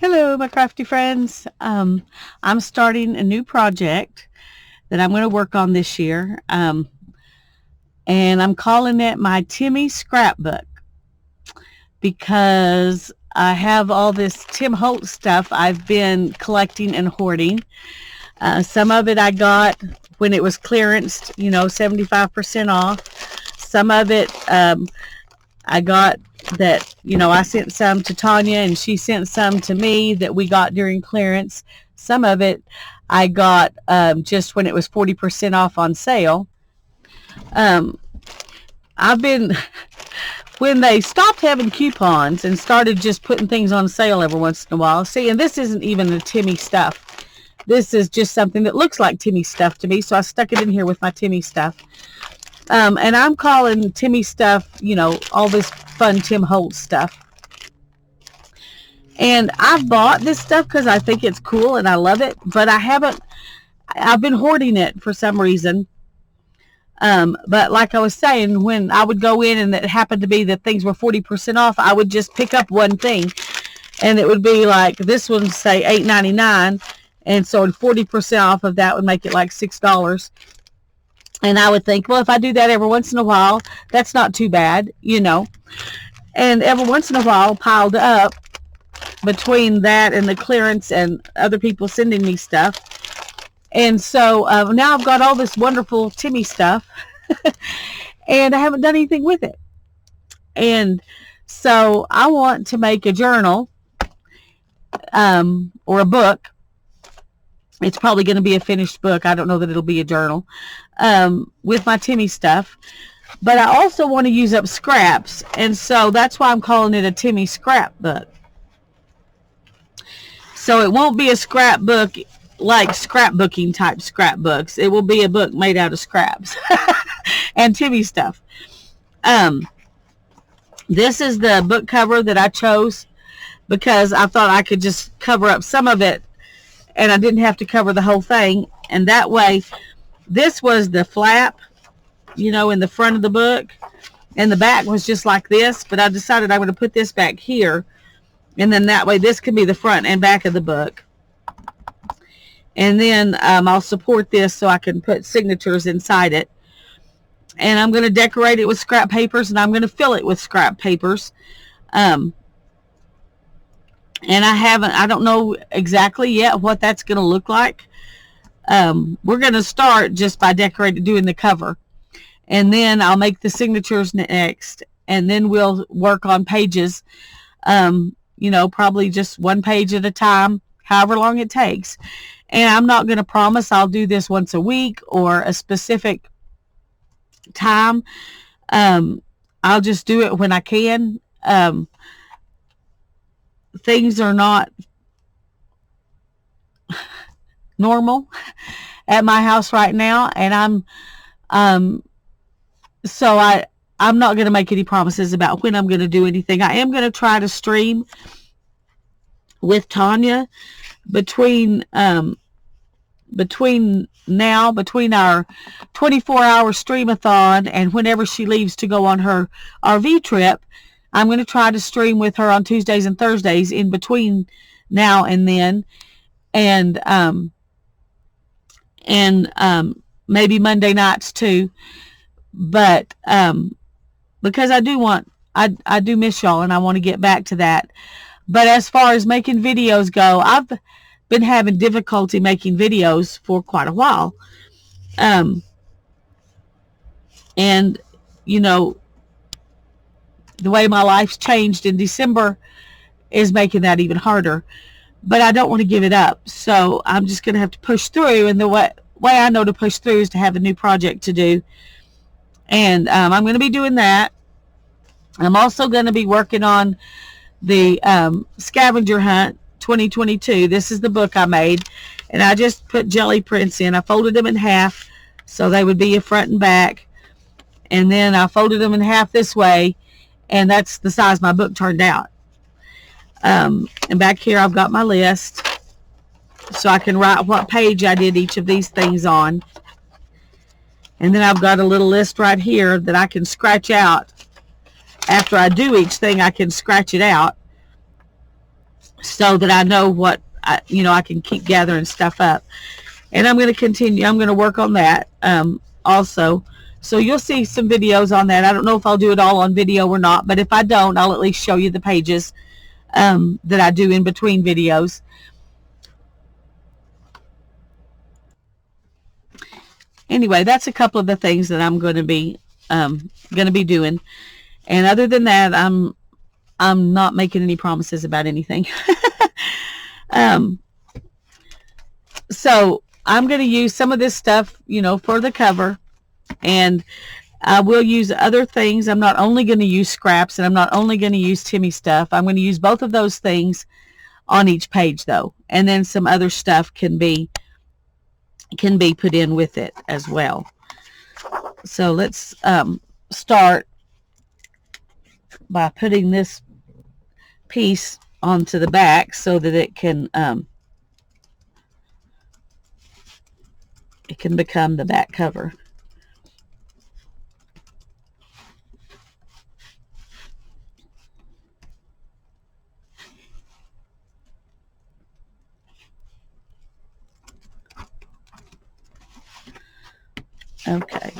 Hello, my crafty friends. I'm starting a new project that I'm going to work on this year, and I'm calling it my Timmy scrapbook because I have all this Tim Holtz stuff I've been collecting and hoarding. Some of it I got when it was clearanced, 75% off. Some of it I got that, I sent some to Tanya and she sent some to me that we got during clearance. Some of it I got just when it was 40% off on sale. I've been, when they stopped having coupons and started just putting things on sale every once in a while. See, and this isn't even the Timmy stuff. This is just something that looks like Timmy stuff to me, so I stuck it in here with my Timmy stuff. And I'm calling Timmy stuff, all this fun Tim Holtz stuff. And I've bought this stuff because I think it's cool and I love it, but I've been hoarding it for some reason. But like I was saying, when I would go in and it happened to be that things were 40% off, I would just pick up one thing and it would be like, this one say $8.99. And so 40% off of that would make it like $6. And I would think, well, if I do that every once in a while, that's not too bad, And every once in a while, piled up between that and the clearance and other people sending me stuff. And so now I've got all this wonderful Timmy stuff, and I haven't done anything with it. And so I want to make a journal or a book. It's probably going to be a finished book. I don't know that it'll be a journal with my Timmy stuff. But I also want to use up scraps. And so that's why I'm calling it a Timmy scrapbook. So it won't be a scrapbook like scrapbooking type scrapbooks. It will be a book made out of scraps and Timmy stuff. This is the book cover that I chose because I thought I could just cover up some of it and I didn't have to cover the whole thing. And that way, this was the flap, in the front of the book. And the back was just like this. But I decided I'm going to put this back here. And then that way, this can be the front and back of the book. And then I'll support this so I can put signatures inside it. And I'm going to decorate it with scrap papers. And I'm going to fill it with scrap papers. And I don't know exactly yet what that's going to look like. We're going to start just by doing the cover. And then I'll make the signatures next. And then we'll work on pages, probably just one page at a time, however long it takes. And I'm not going to promise I'll do this once a week or a specific time. I'll just do it when I can. Things are not normal at my house right now, and I'm not going to make any promises about when I'm going to do anything. I am going to try to stream with Tanya between our 24-hour streamathon and whenever she leaves to go on her RV trip. I'm going to try to stream with her on Tuesdays and Thursdays in between now and then. And maybe Monday nights too. But, because I do miss y'all and I want to get back to that. But as far as making videos go, I've been having difficulty making videos for quite a while. And, the way my life's changed in December is making that even harder. But I don't want to give it up. So I'm just going to have to push through. And the way I know to push through is to have a new project to do. And I'm going to be doing that. I'm also going to be working on the Scavenger Hunt 2022. This is the book I made. And I just put jelly prints in. I folded them in half so they would be a front and back. And then I folded them in half this way. And that's the size my book turned out. And back here I've got my list. So I can write what page I did each of these things on. And then I've got a little list right here that I can scratch out. After I do each thing, I can scratch it out. so that I know what I can keep gathering stuff up. And I'm going to continue. I'm going to work on that also. So you'll see some videos on that. I don't know if I'll do it all on video or not, but if I don't, I'll at least show you the pages that I do in between videos. Anyway, that's a couple of the things that I'm going to be doing. And other than that, I'm not making any promises about anything. um, so I'm going to use some of this stuff, for the cover, and I will use other things. I'm not only going to use scraps, and I'm not only going to use Timmy stuff. I'm going to use both of those things on each page, though, and then some other stuff can be put in with it as well. So let's start by putting this piece onto the back so that it can become the back cover. Okay.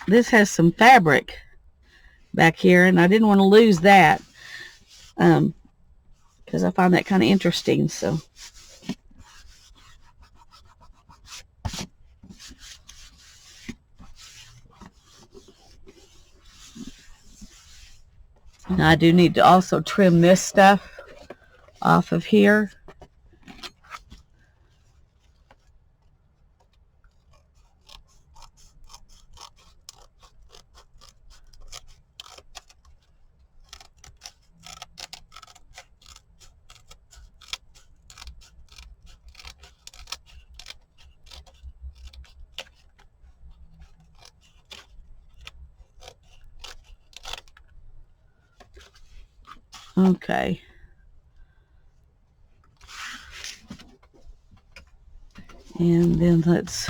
This has some fabric back here, and I didn't want to lose that because I find that kind of interesting. So now I do need to also trim this stuff off of here. Okay. And then let's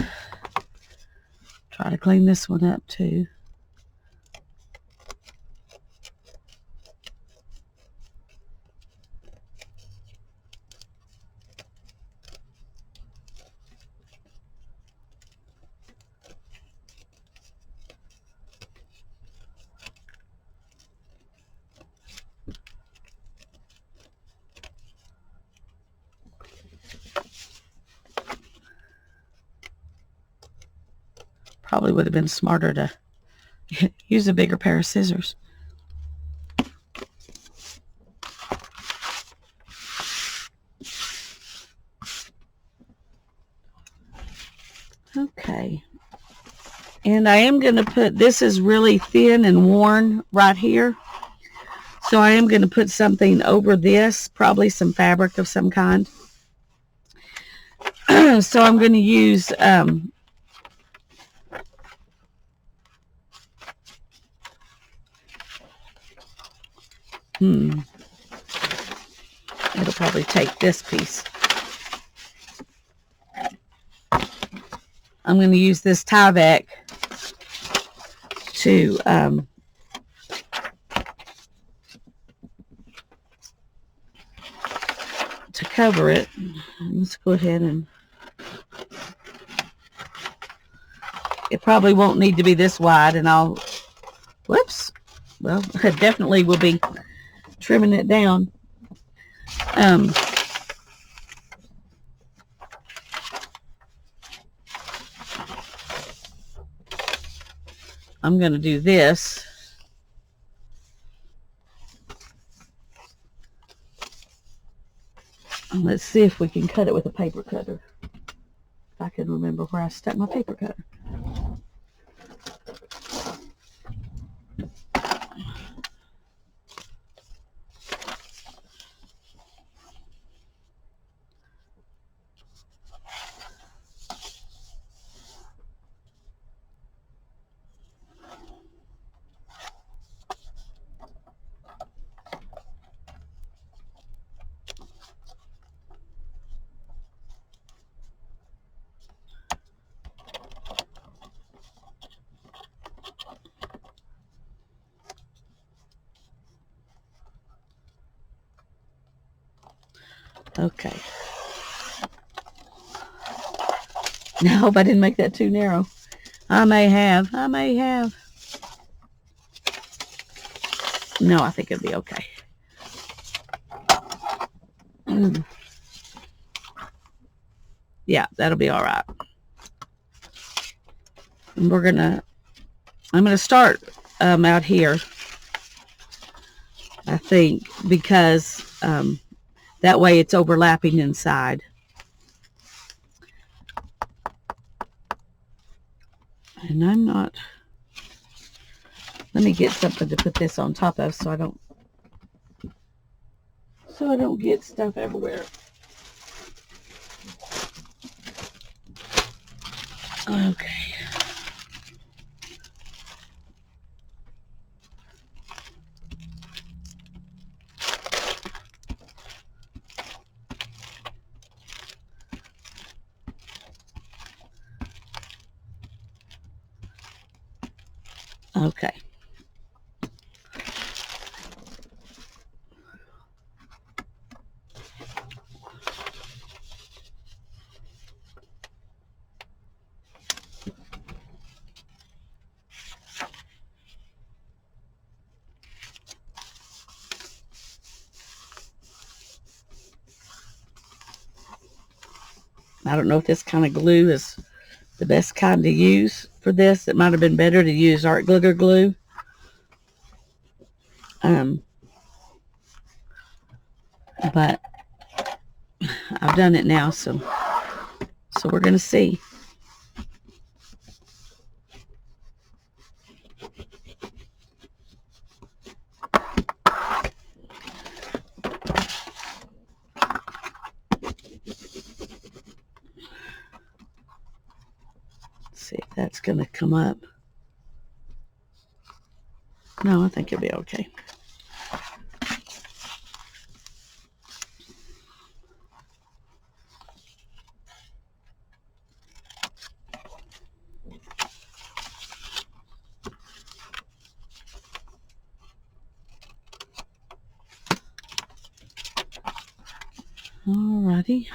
try to clean this one up too. Probably would have been smarter to use a bigger pair of scissors. Okay. And I am going to put, this is really thin and worn right here. So I am going to put something over this, probably some fabric of some kind. So I'm going to use it'll probably take this piece. I'm going to use this Tyvek to cover it. Let's go ahead and it probably won't need to be this wide, and I'll whoops, well, I definitely will be trimming it down. I'm going to do this. And let's see if we can cut it with a paper cutter. If I can remember where I stuck my paper cutter. Okay. Now, I hope I didn't make that too narrow. I may have. No, I think it'll be okay. Yeah, that'll be all right. And I'm gonna start out here, I think, because that way it's overlapping inside. And I'm not, let me get something to put this on top of so I don't get stuff everywhere. Okay. Okay. I don't know if this kind of glue is the best kind to use for this. It might have been better to use art glitter glue. But I've done it now, so we're going to see. See if that's going to come up. No, I think it'll be okay. Alrighty.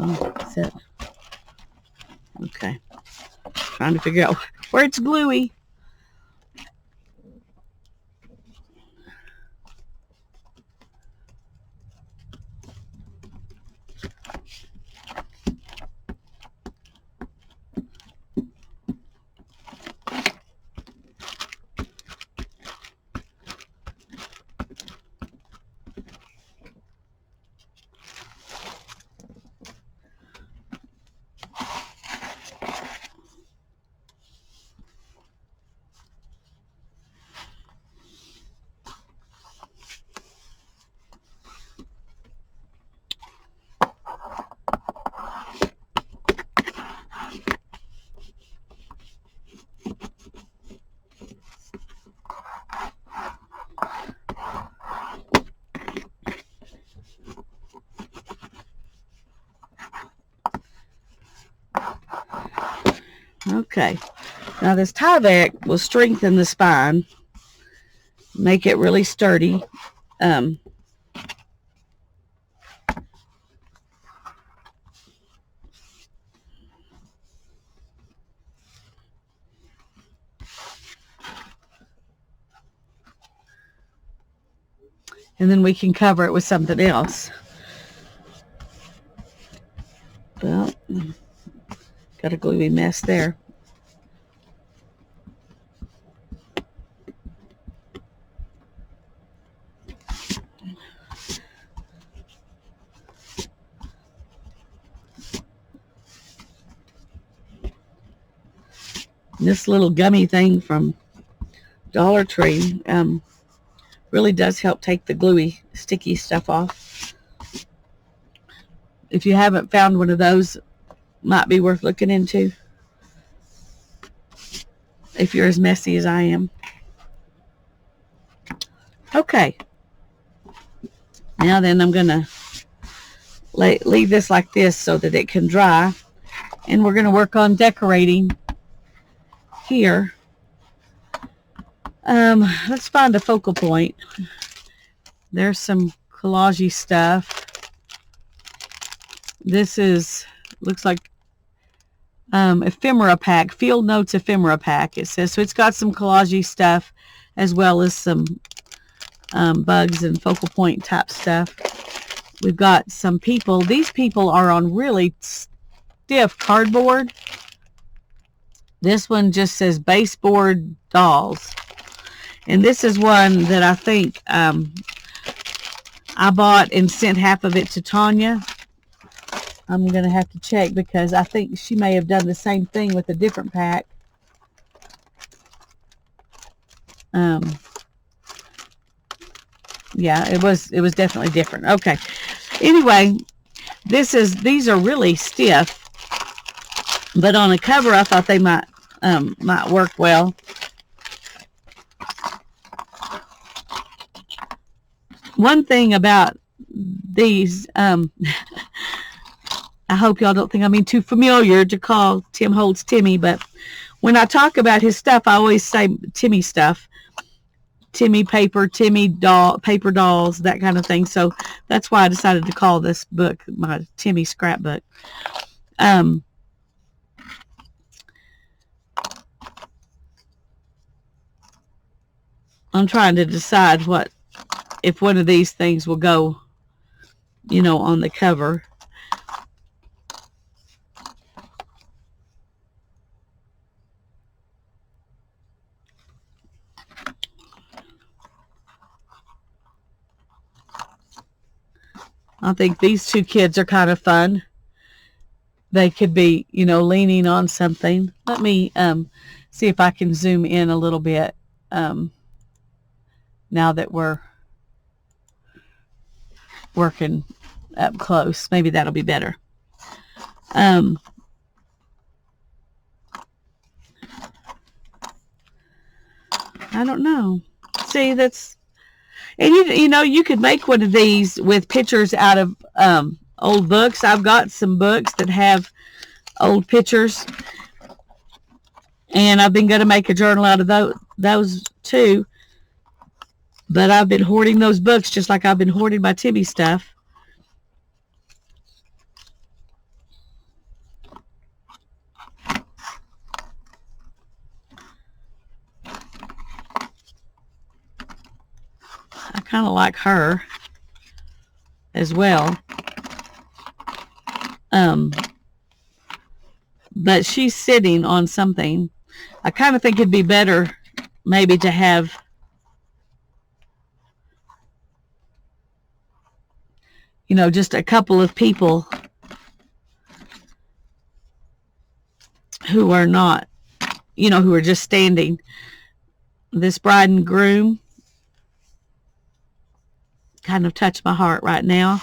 Oh, that's it. Okay. Trying to figure out where it's gluey. Okay. Now this Tyvek will strengthen the spine, make it really sturdy. And then we can cover it with something else. Well, got a gluey mess there. This little gummy thing from Dollar Tree really does help take the gluey, sticky stuff off. If you haven't found one of those, might be worth looking into if you're as messy as I am. Okay. Now then, I'm going to leave this like this so that it can dry. And we're going to work on decorating here. Let's find a focal point. There's some collage stuff. This looks like ephemera pack, Field Notes ephemera pack, it says. So it's got some collage stuff as well as some bugs and focal point type stuff. We've got some people. These people are on really stiff cardboard. This one just says baseboard dolls. And this is one that I think I bought and sent half of it to Tanya. I'm going to have to check because I think she may have done the same thing with a different pack. Yeah, it was definitely different. Okay. Anyway, these are really stiff, but on a cover I thought they might work well. One thing about these, I hope y'all don't think I'm being too familiar to call Tim Holtz Timmy, but when I talk about his stuff, I always say Timmy stuff. Timmy paper, Timmy paper dolls, that kind of thing. So that's why I decided to call this book my Timmy scrapbook. I'm trying to decide if one of these things will go, on the cover. I think these two kids are kind of fun. They could be, leaning on something. Let me see if I can zoom in a little bit now that we're working up close. Maybe that'll be better. I don't know. See, that's... And you could make one of these with pictures out of old books. I've got some books that have old pictures, and I've been going to make a journal out of those too. But I've been hoarding those books just like I've been hoarding my Timmy stuff. I kind of like her as well. But she's sitting on something. I kind of think it'd be better maybe to have just a couple of people who are not, who are just standing. This bride and groom kind of touch my heart right now,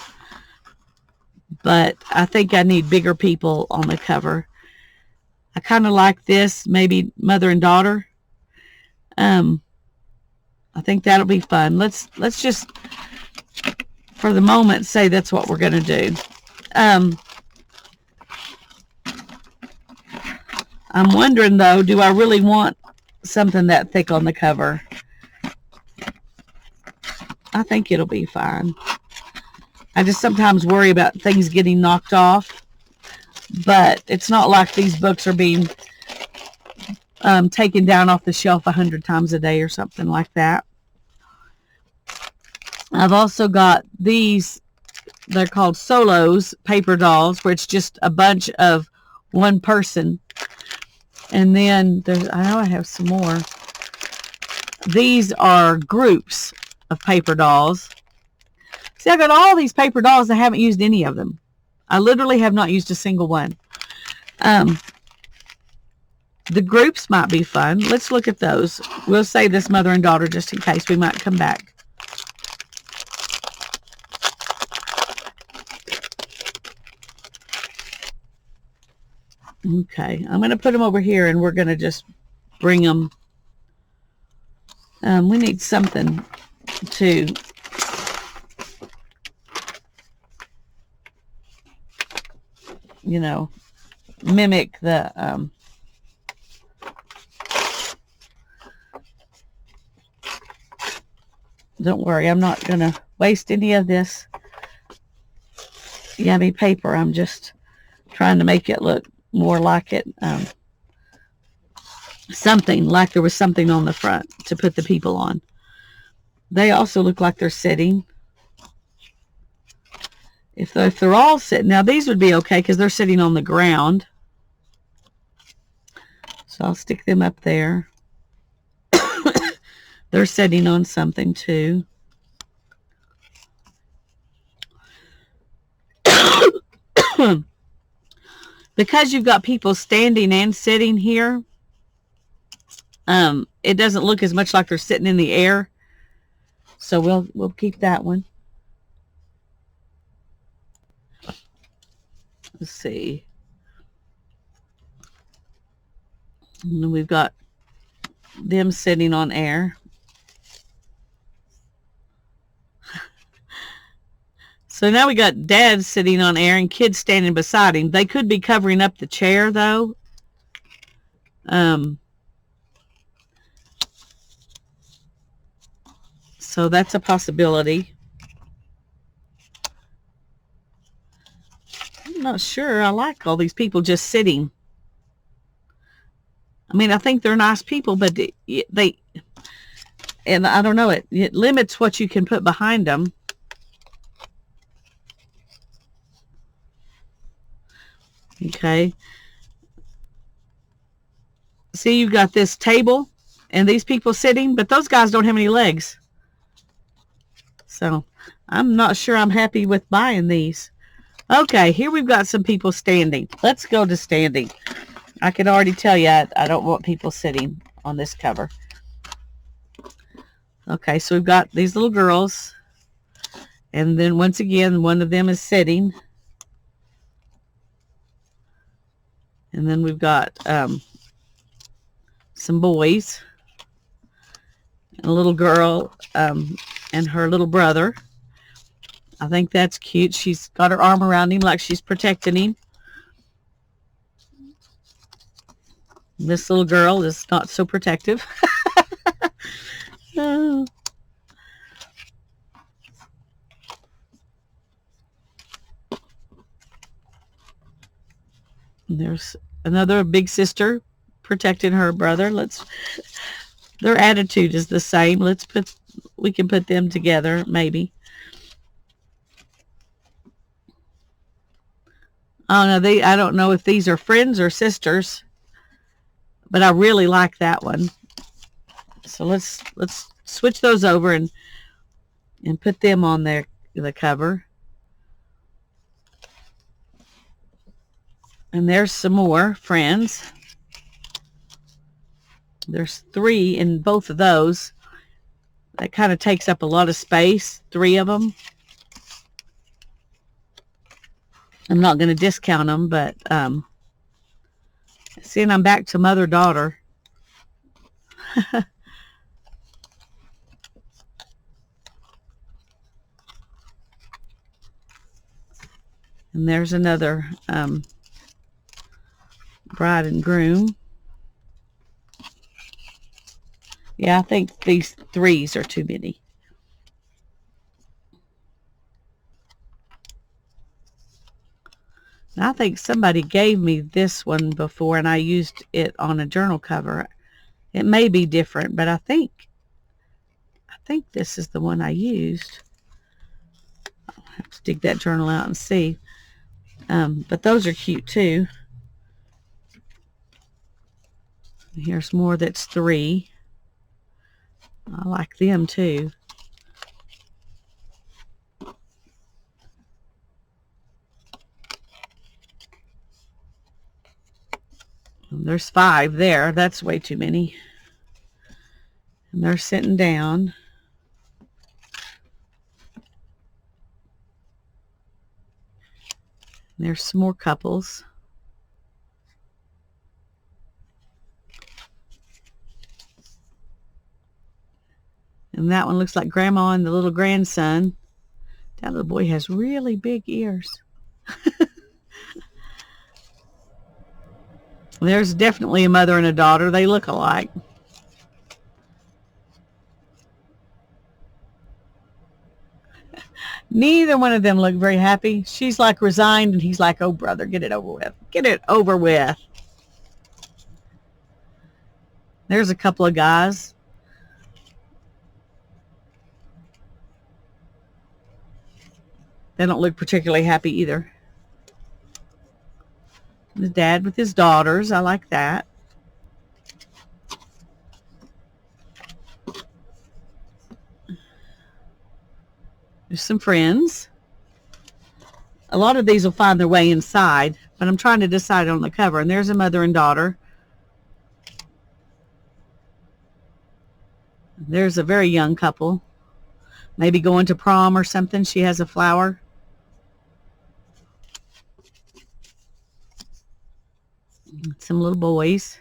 but I think I need bigger people on the cover. I kind of like this, maybe mother and daughter. I think that'll be fun. Let's just, for the moment, say that's what we're going to do. I'm wondering, though, do I really want something that thick on the cover? I think it'll be fine. I just sometimes worry about things getting knocked off, but it's not like these books are being taken down off the shelf 100 times a day or something like that. I've also got these they're called solos paper dolls, where it's just a bunch of one person. And then there's, I know I have some more. These are groups of paper dolls. See, I got all these paper dolls. I haven't used any of them. I literally have not used a single one. The groups might be fun. Let's look at those. We'll save this mother and daughter just in case we might come back. Okay, I'm going to put them over here, and we're going to just bring them. We need something to mimic the don't worry, I'm not going to waste any of this yummy paper. I'm just trying to make it look more like it, something like there was something on the front to put the people on. They also look like they're sitting. If they're all sitting, now these would be okay because they're sitting on the ground. So I'll stick them up there. They're sitting on something too. Because you've got people standing and sitting here, it doesn't look as much like they're sitting in the air. So we'll keep that one. Let's see. And then we've got them sitting on air. So now we got Dad sitting on air and kids standing beside him. They could be covering up the chair, though. So that's a possibility. I'm not sure. I like all these people just sitting. I mean, I think they're nice people, but and I don't know, it limits what you can put behind them. Okay. See, you've got this table and these people sitting, but those guys don't have any legs. So I'm not sure I'm happy with buying these. Okay, here we've got some people standing. Let's go to standing. I can already tell you I don't want people sitting on this cover. Okay, so we've got these little girls. And then once again, one of them is sitting. And then we've got some boys. And a little girl and her little brother. I think that's cute. She's got her arm around him like she's protecting him. This little girl is not so protective. Oh. There's another big sister protecting her brother. Their attitude is the same. We can put them together, maybe. Oh no, I don't know if these are friends or sisters, but I really like that one. So let's switch those over and put them on the cover. And there's some more friends. There's 3 in both of those. That kind of takes up a lot of space, 3 of them. I'm not going to discount them, but seeing I'm back to mother-daughter. And there's another bride and groom. Yeah, I think these 3s are too many. I think somebody gave me this one before and I used it on a journal cover. It may be different, but I think this is the one I used. have to dig that journal out and see. But those are cute too. Here's more that's 3. I like them too. And there's 5 there. That's way too many. And they're sitting down. There's some more couples. And that one looks like Grandma and the little grandson. That little boy has really big ears. There's definitely a mother and a daughter. They look alike. Neither one of them look very happy. She's like resigned, and he's like, oh, brother, get it over with. Get it over with. There's a couple of guys. They don't look particularly happy either. The dad with his daughters. I like that. There's some friends. A lot of these will find their way inside, but I'm trying to decide on the cover. And there's a mother and daughter. There's a very young couple. Maybe going to prom or something. She has a flower. Some little boys.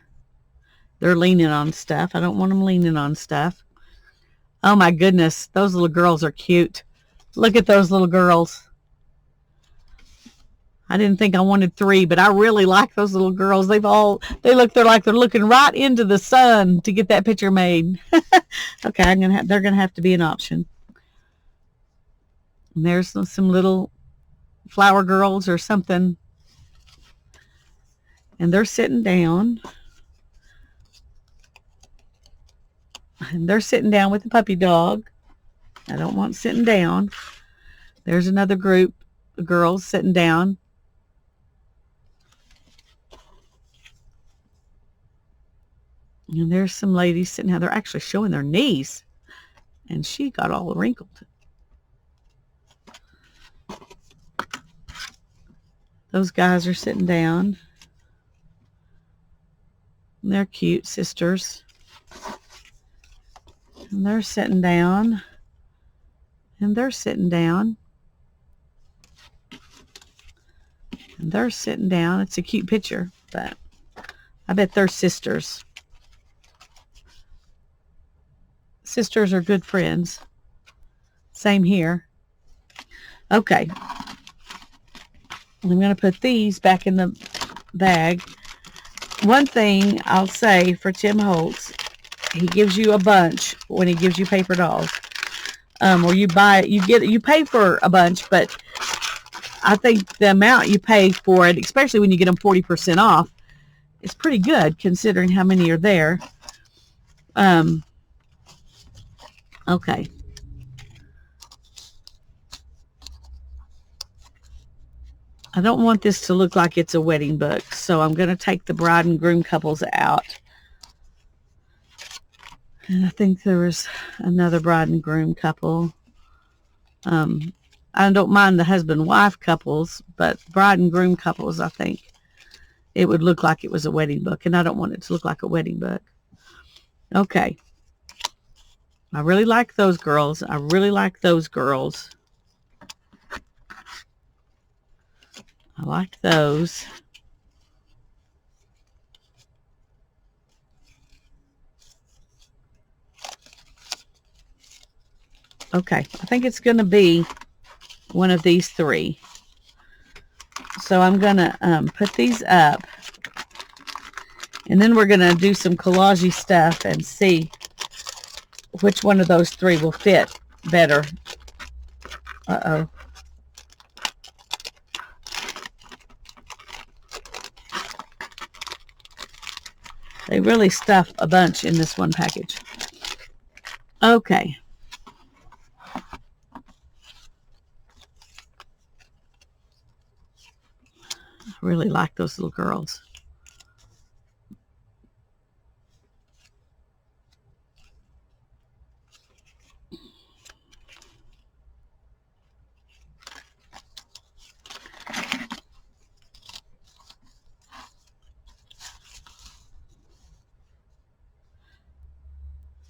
They're leaning on stuff. I don't want them leaning on stuff. Oh my goodness. Those little girls are cute. Look at those little girls. I didn't think I wanted 3, but I really like those little girls. They're like they're looking right into the sun to get that picture made. Okay, they're gonna have to be an option. And there's some little flower girls or something. And they're sitting down. And they're sitting down with the puppy dog. I don't want sitting down. There's another group of girls sitting down. And there's some ladies sitting down. They're actually showing their knees. And she got all wrinkled. Those guys are sitting down. And they're cute sisters. And they're sitting down. And they're sitting down. And they're sitting down. It's a cute picture, but I bet they're sisters. Sisters are good friends. Same here. Okay. I'm going to put these back in the bag. One thing I'll say for Tim Holtz, he gives you a bunch when he gives you paper dolls. Or you pay for a bunch, but I think the amount you pay for it, especially when you get them 40% off, is pretty good considering how many are there. Okay. I don't want this to look like it's a wedding book, so I'm going to take the bride and groom couples out. And I think there was another bride and groom couple. I don't mind the husband-wife couples, but bride and groom couples, I think it would look like it was a wedding book, and I don't want it to look like a wedding book. Okay. I really like those girls. I really like those girls. I like those. Okay, I think it's going to be one of these 3. So I'm going to put these up. And then we're going to do some collage-y stuff and see which one of those 3 will fit better. Uh-oh. They really stuff a bunch in this one package. Okay. I really like those little girls.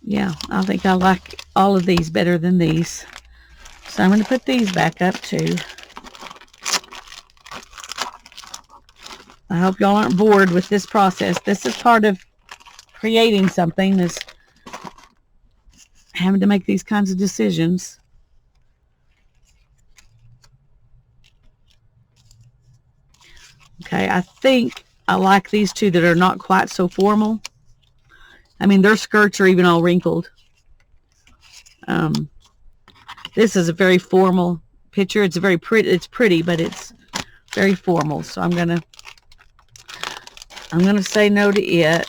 Yeah, I think I like all of these better than these. So I'm going to put these back up too. I hope y'all aren't bored with this process. This is part of creating something, is having to make these kinds of decisions. Okay, I think I like these two that are not quite so formal. I mean, their skirts are even all wrinkled. This is a very formal picture. It's very pretty. It's pretty, but it's very formal. So I'm gonna say no to it.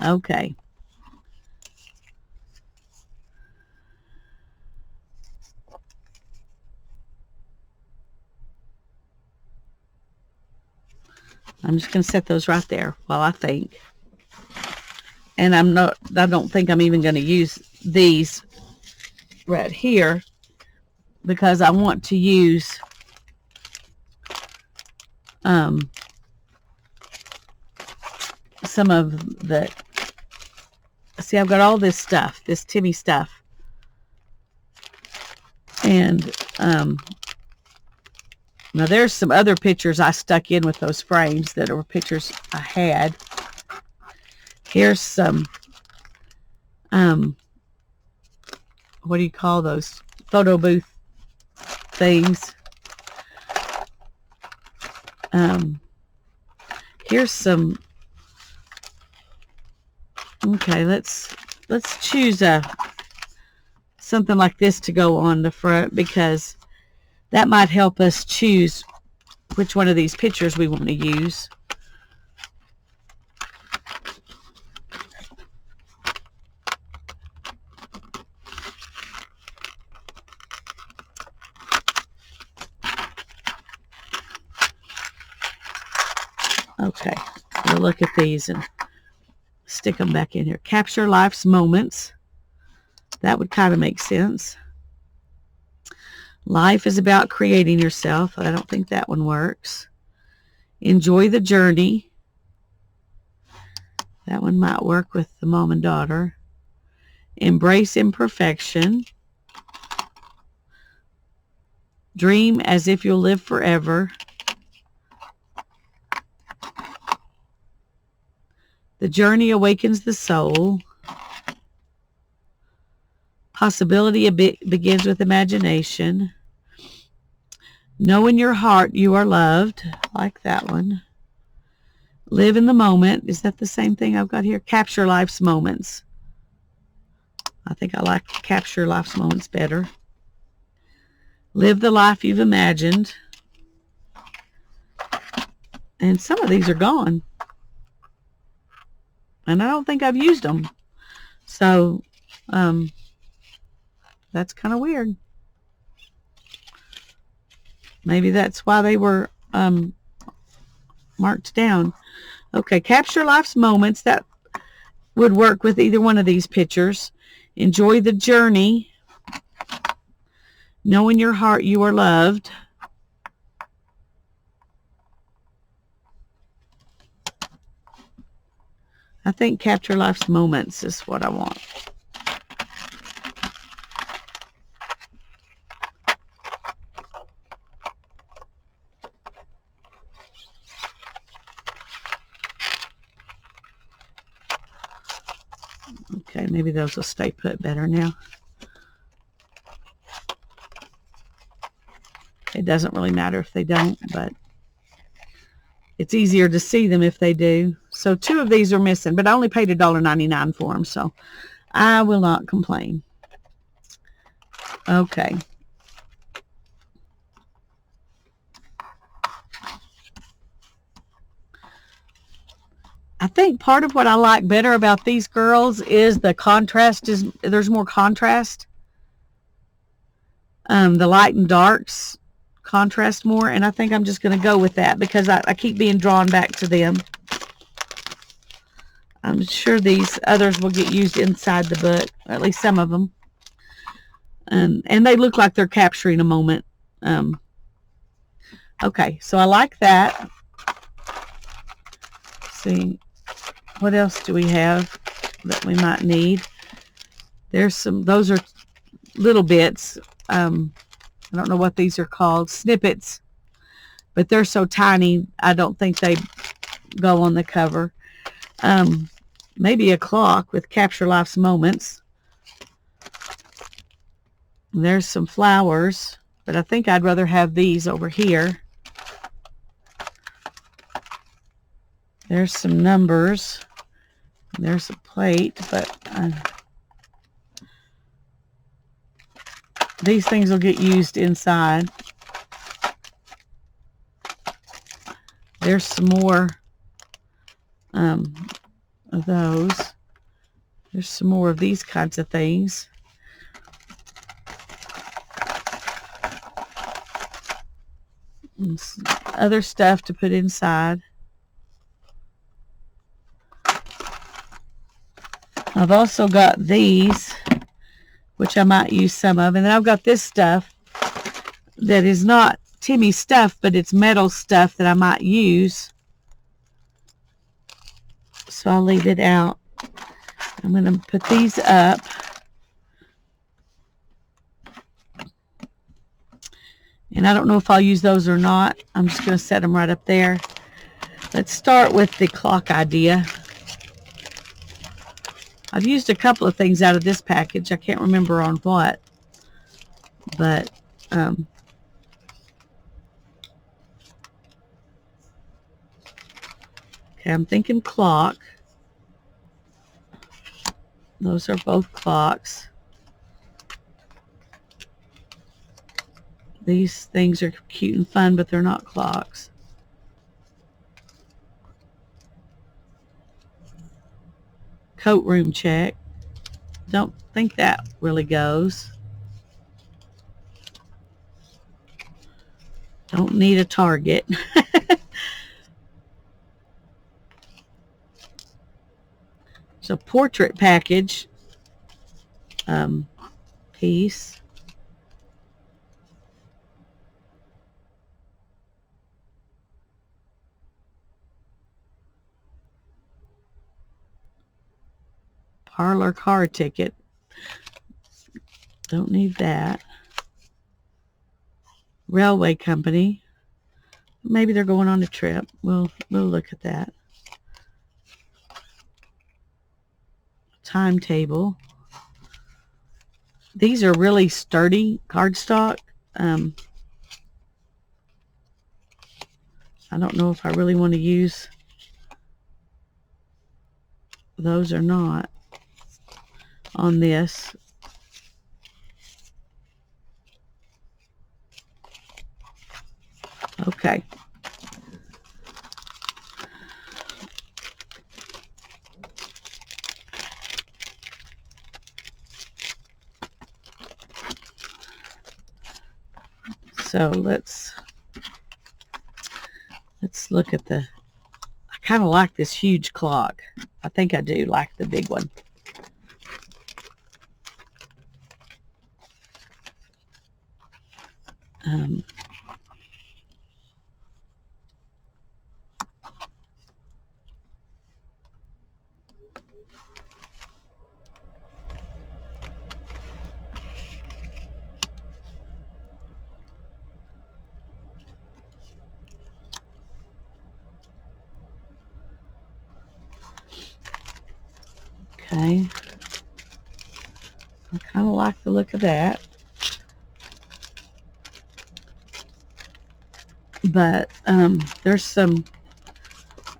Okay. I'm just going to set those right there while I think. And I don't think I'm even going to use these right here, because I want to use some of the, see, I've got all this stuff, this Timmy stuff. And now there's some other pictures I stuck in with those frames that were pictures I had. Here's some, what do you call those? Photo booth things. Here's some, okay, let's choose something like this to go on the front, because that might help us choose which one of these pictures we want to use. Okay, we'll look at these and stick them back in here. Capture life's moments. That would kind of make sense. Life is about creating yourself. I don't think that one works. Enjoy the journey. That one might work with the mom and daughter. Embrace imperfection. Dream as if you'll live forever. The journey awakens the soul. Possibility begins with imagination. Know in your heart you are loved. I like that one. Live in the moment. Is that the same thing I've got here? Capture life's moments. I think I like capture life's moments better. Live the life you've imagined. And some of these are gone. And I don't think I've used them. So, that's kind of weird. Maybe that's why they were marked down. Okay, capture life's moments. That would work with either one of these pictures. Enjoy the journey. Know in your heart you are loved. I think capture life's moments is what I want. Okay, maybe those will stay put better now. It doesn't really matter if they don't, but it's easier to see them if they do. So 2 of these are missing, but I only paid $1.99 for them, so I will not complain. Okay. I think part of what I like better about these girls is the contrast. There's more contrast. The light and darks contrast more, and I think I'm just going to go with that because I keep being drawn back to them. I'm sure these others will get used inside the book, at least some of them. And they look like they're capturing a moment. Okay, so I like that. Let's see, what else do we have that we might need? There's some, those are little bits. I don't know what these are called, snippets, but they're so tiny, I don't think they go on the cover. Maybe a clock with Capture Life's Moments. There's some flowers, but I think I'd rather have these over here. There's some numbers. There's a plate, but these things will get used inside. There's some more of those. There's some more of these kinds of things. And other stuff to put inside. I've also got these, which I might use some of. And then I've got this stuff that is not Timmy stuff, but it's metal stuff that I might use. So I'll leave it out. I'm going to put these up. And I don't know if I'll use those or not. I'm just going to set them right up there. Let's start with the clock idea. I've used a couple of things out of this package. I can't remember on what. But, okay, I'm thinking clock. Those are both clocks. These things are cute and fun, but they're not clocks. Coat room check. Don't think that really goes. Don't need a target. It's a portrait package piece. Parlor car ticket. Don't need that. Railway company. Maybe they're going on a trip. We'll look at that. Timetable. These are really sturdy cardstock. I don't know if I really want to use those or not on this. Okay. So let's look at the, I kind of like this huge clock. I think I do like the big one. Okay. I kind of like the look of that. But there's some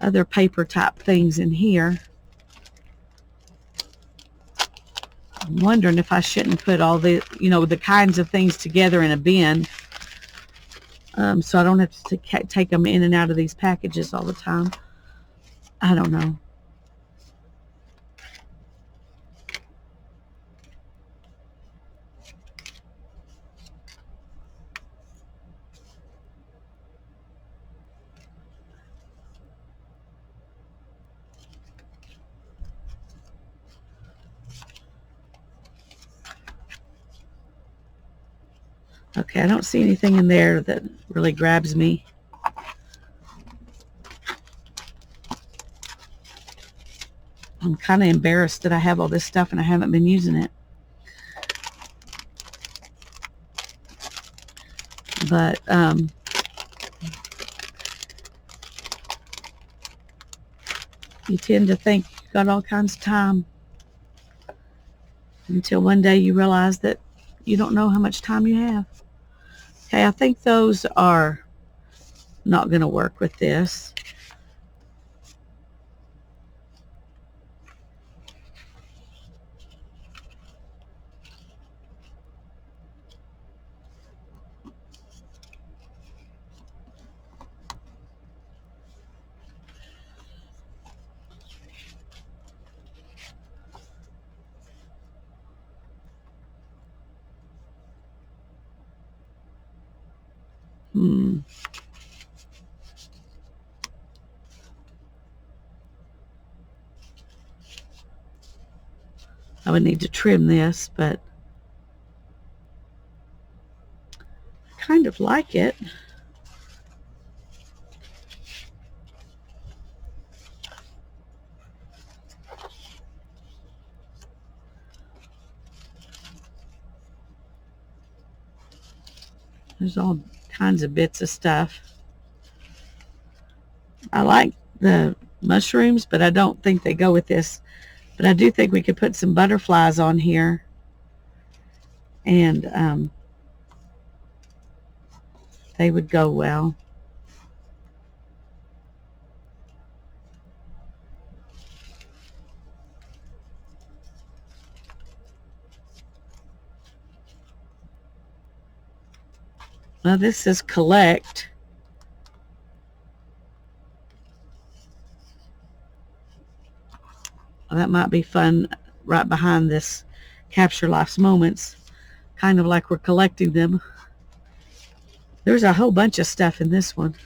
other paper type things in here. I'm wondering if I shouldn't put all the, the kinds of things together in a bin, so I don't have to take them in and out of these packages all the time. I don't know. Okay, I don't see anything in there that really grabs me. I'm kind of embarrassed that I have all this stuff and I haven't been using it. But you tend to think you've got all kinds of time until one day you realize that you don't know how much time you have. Okay, I think those are not going to work with this. I would need to trim this, but I kind of like it. There's all kinds of bits of stuff. I like the mushrooms, but I don't think they go with this. But I do think we could put some butterflies on here. And they would go well. Well, this says collect. Well, that might be fun right behind this capture life's moments. Kind of like we're collecting them. There's a whole bunch of stuff in this one.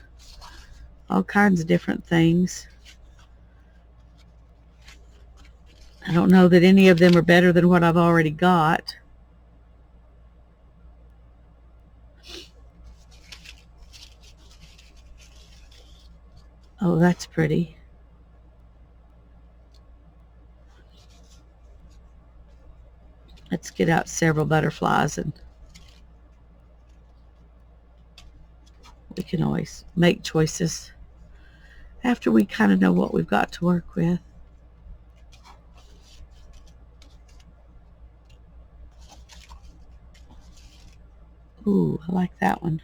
All kinds of different things. I don't know that any of them are better than what I've already got. Oh, that's pretty. Let's get out several butterflies and we can always make choices after we kind of know what we've got to work with. Ooh, I like that one.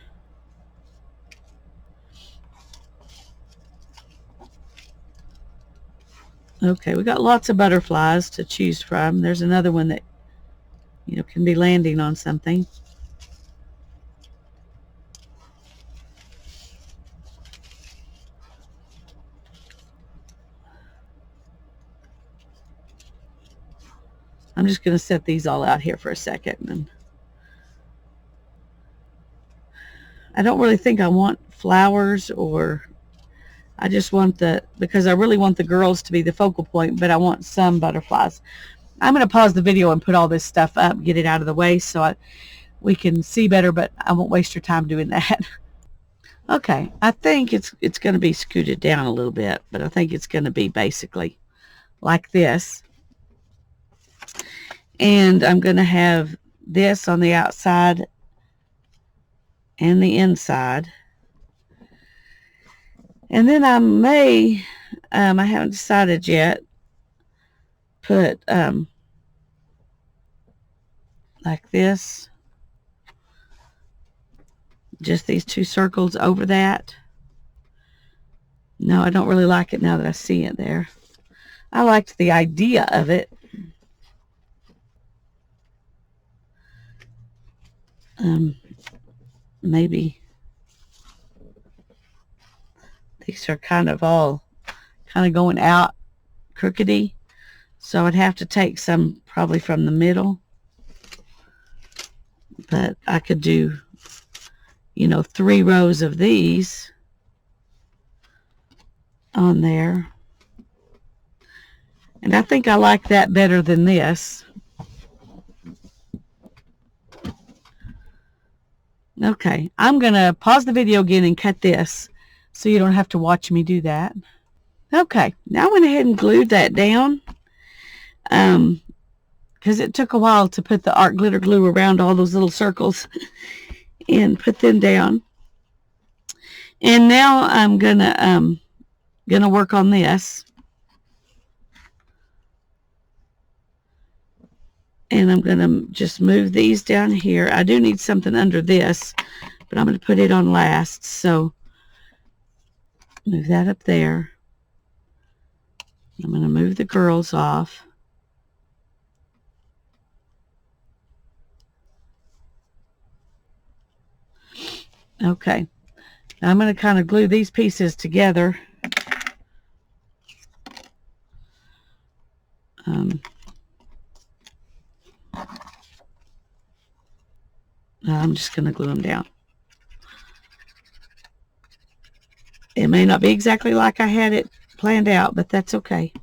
Okay, we got lots of butterflies to choose from. There's another one that, you know, can be landing on something. I'm just going to set these all out here for a second. And I don't really think I want flowers, or I just want because I really want the girls to be the focal point, but I want some butterflies. I'm going to pause the video and put all this stuff up, get it out of the way so we can see better, but I won't waste your time doing that. Okay, I think it's going to be scooted down a little bit, but I think it's going to be basically like this. And I'm going to have this on the outside and the inside. And then I may, I haven't decided yet, put like this, just these two circles over that. No, I don't really like it now that I see it there. I liked the idea of it. Maybe these are kind of all going out crookedy, so I'd have to take some probably from the middle, but I could do, you know, 3 rows of these on there, and I think I like that better than this. Okay, I'm going to pause the video again and cut this so you don't have to watch me do that. Okay, now I went ahead and glued that down because it took a while to put the art glitter glue around all those little circles and put them down. And now I'm gonna work on this. And I'm gonna just move these down here. I do need something under this, but I'm gonna put it on last. So move that up there. I'm gonna move the girls off. Okay. Now I'm gonna kind of glue these pieces together. I'm just going to glue them down. It may not be exactly like I had it planned out, but that's okay.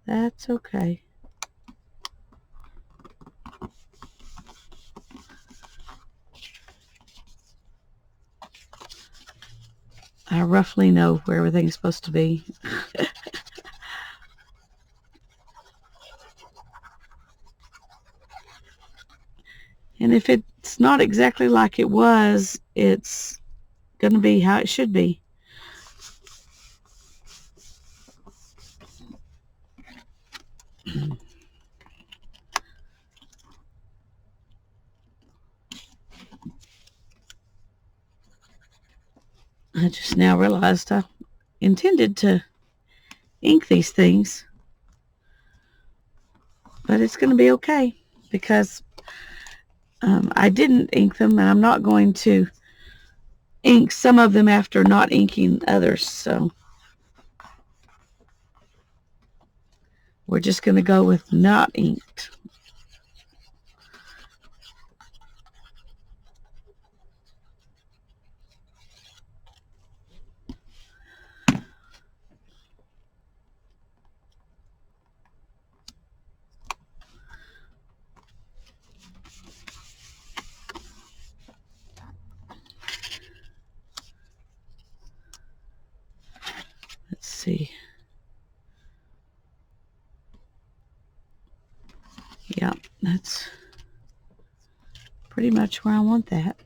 That's okay. I roughly know where everything's supposed to be. And if it's not exactly like it was, it's going to be how it should be. I just now realized I intended to ink these things, but it's going to be okay because I didn't ink them, and I'm not going to ink some of them after not inking others. So we're just going to go with not inked. Let's see. Yeah, that's pretty much where I want that.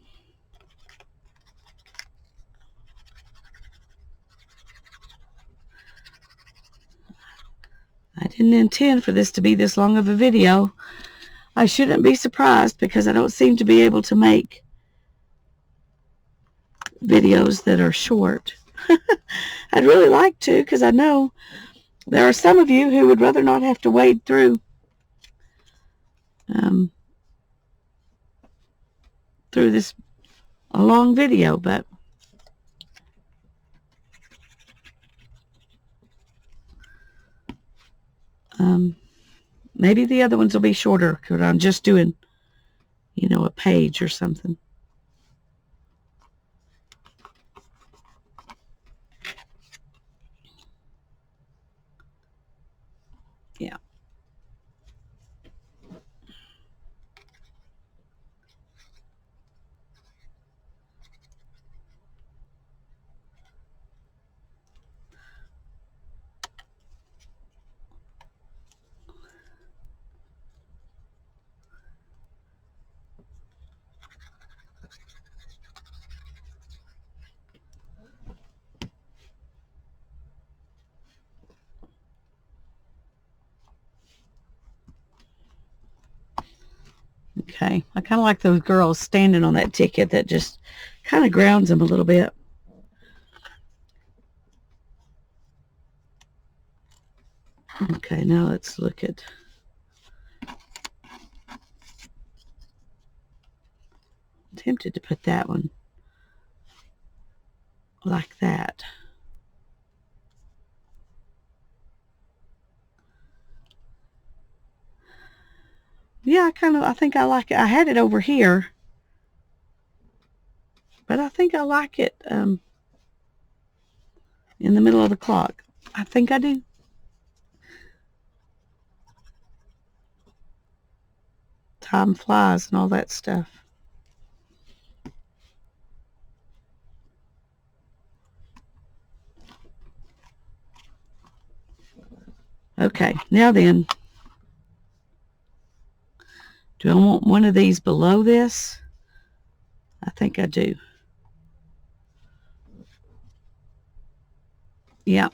I didn't intend for this to be this long of a video. I shouldn't be surprised because I don't seem to be able to make videos that are short. I'd really like to, because I know there are some of you who would rather not have to wade through this a long video, but maybe the other ones will be shorter because I'm just doing, you know, a page or something. Yeah. Okay, I kind of like those girls standing on that ticket. That just kind of grounds them a little bit. Okay, now let's look at tempted to put that one like that. Yeah, I think I like it. I had it over here, but I think I like it in the middle of the clock. I think I do. Time flies and all that stuff. Okay, now then, do I want one of these below this? I think I do. Yeah,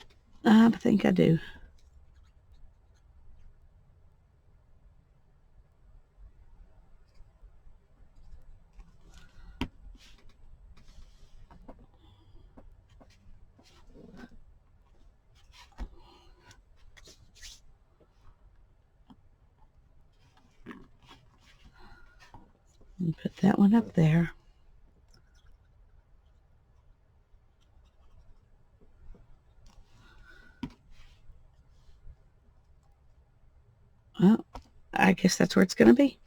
I think I do. And put that one up there. Well, I guess that's where it's going to be.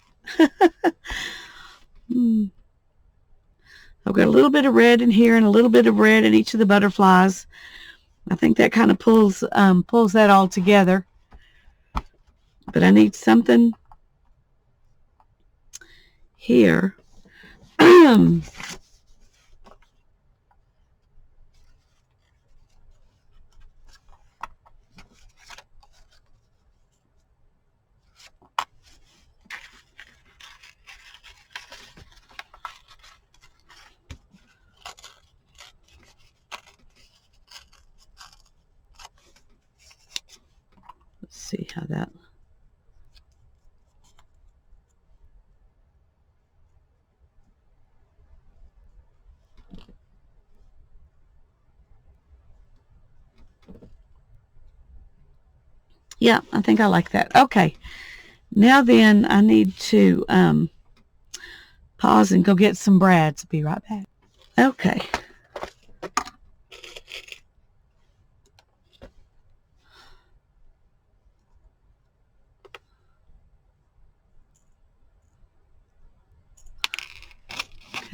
I've got a little bit of red in here and a little bit of red in each of the butterflies. I think that kind of pulls that all together. But I need something here. Let's see how that. Yeah, I think I like that. Okay. Now then, I need to pause and go get some brads. Be right back. Okay.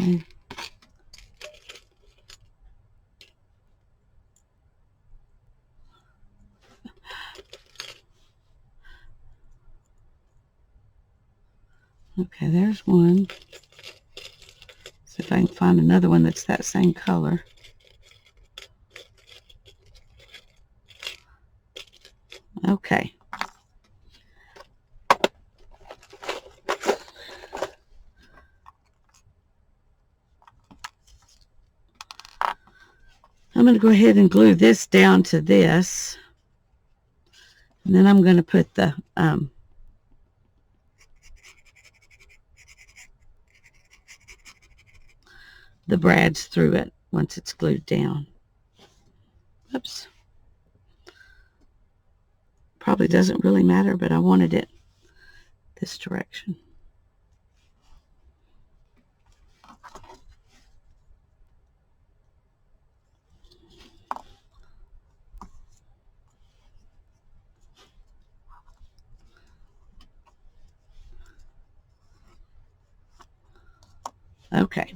Okay. Okay, there's one. See if I can find another one that's that same color. Okay. I'm going to go ahead and glue this down to this. And then I'm going to put the brads through it once it's glued down. Oops. Probably doesn't really matter, but I wanted it this direction. Okay.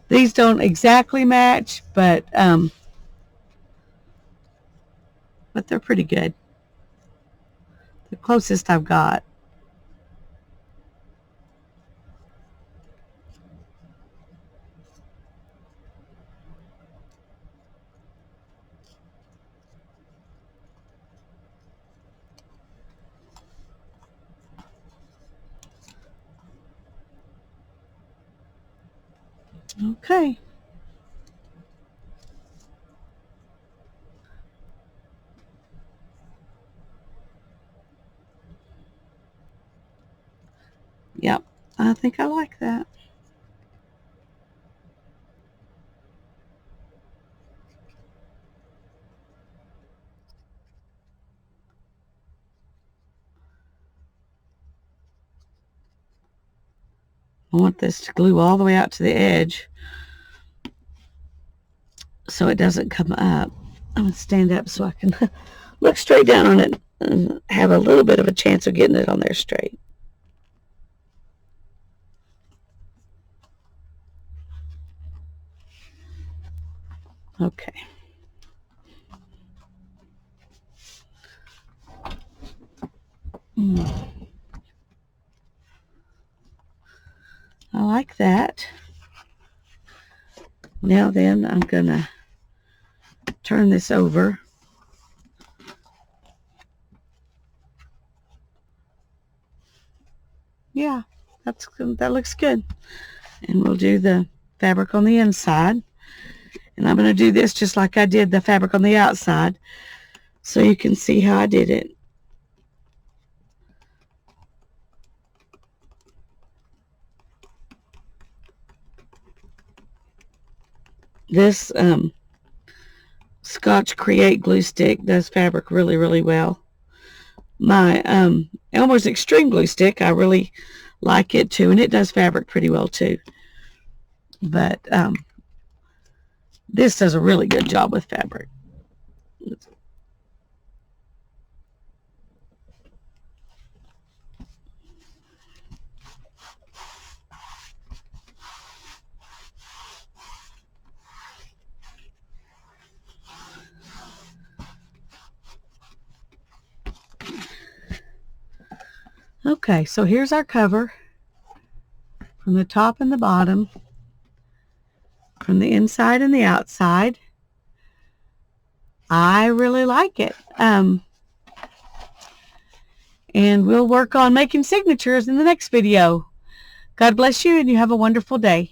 These don't exactly match, but they're pretty good. The closest I've got. Okay. Yep. I think I like that. I want this to glue all the way out to the edge so it doesn't come up. I'm going to stand up so I can look straight down on it and have a little bit of a chance of getting it on there straight. Okay. I like that. Now then, I'm going to turn this over. Yeah, that looks good. And we'll do the fabric on the inside. And I'm going to do this just like I did the fabric on the outside, so you can see how I did it. This Scotch Create glue stick does fabric really, really well. My Elmer's Extreme glue stick, I really like it too, and it does fabric pretty well too. But this does a really good job with fabric. Okay, so here's our cover from the top and the bottom, from the inside and the outside. I really like it. And we'll work on making signatures in the next video. God bless you, and you have a wonderful day.